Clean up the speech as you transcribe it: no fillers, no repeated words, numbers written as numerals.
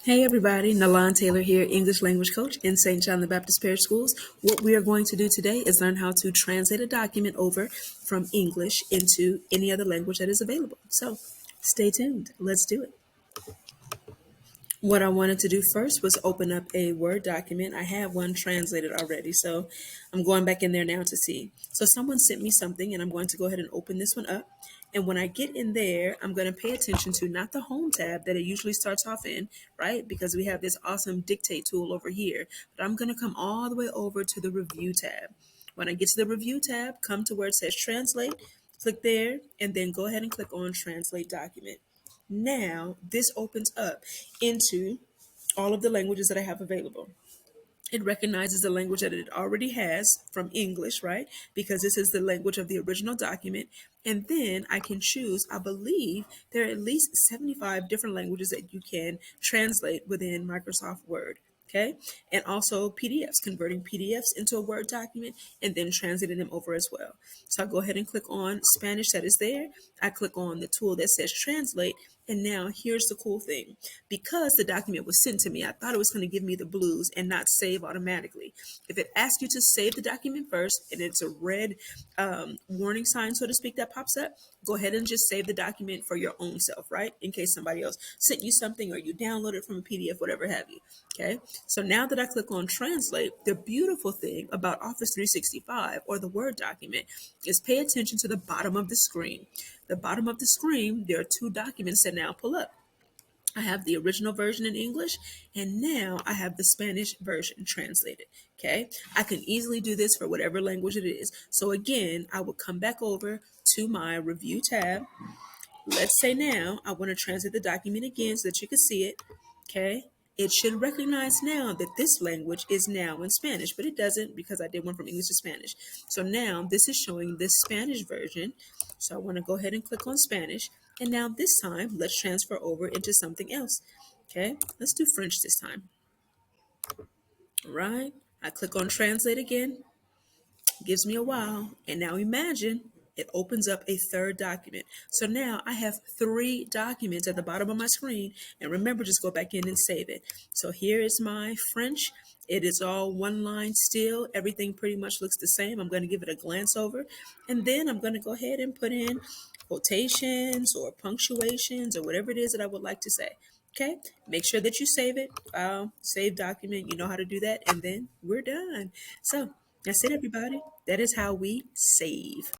Hey everybody, Nalan Taylor here, English language coach in St. John the Baptist Parish Schools. What we are going to do today is learn how to translate a document over from English into any other language that is available. So stay tuned. Let's do it. What I wanted to do first was open up a Word document. I have one translated already, so I'm going back in there now to see. So someone sent me something, and I'm going to go ahead and open this one up. And when I get in there, I'm going to pay attention to not the Home tab that it usually starts off in, right? Because we have this awesome dictate tool over here. But I'm going to come all the way over to the Review tab. When I get to the Review tab, come to where it says Translate, click there, and then go ahead and click on Translate Document. Now, this opens up into all of the languages that I have available. It recognizes the language that it already has from English, right? Because this is the language of the original document. And then I can choose, I believe there are at least 75 different languages that you can translate within Microsoft Word. Okay. And also PDFs, converting PDFs into a Word document and then translating them over as well. So I go ahead and click on Spanish that is there. I click on the tool that says translate. And now here's the cool thing. Because the document was sent to me, I thought it was going to give me the blues and not save automatically. If it asks you to save the document first and it's a red warning sign, so to speak, that pops up, go ahead and just save the document for your own self, right? In case somebody else sent you something or you download it from a PDF, whatever have you. Okay. So now that I click on translate, the beautiful thing about Office 365 or the Word document is pay attention to the bottom of the screen. The bottom of the screen, there are two documents that now pull up. I have the original version in English, and now I have the Spanish version translated. Okay, I can easily do this for whatever language it is. So again, I will come back over to my review tab. Let's say now I want to translate the document again so that you can see it. Okay, it should recognize now that this language is now in Spanish, but it doesn't because I did one from English to Spanish. So now this is showing this Spanish version. So I want to go ahead and click on Spanish. And now this time, let's transfer over into something else. Okay, let's do French this time. All right, I click on Translate again. Gives me a while, and now imagine it opens up a third document. So now I have three documents at the bottom of my screen, and remember, just go back in and save it. So here is my French. It is all one line still. Everything pretty much looks the same. I'm going to give it a glance over, and then I'm going to go ahead and put in quotations or punctuations or whatever it is that I would like to say. Okay, make sure that you save it. Save document, you know how to do that, and then we're done. So that's it, everybody. That is how we save.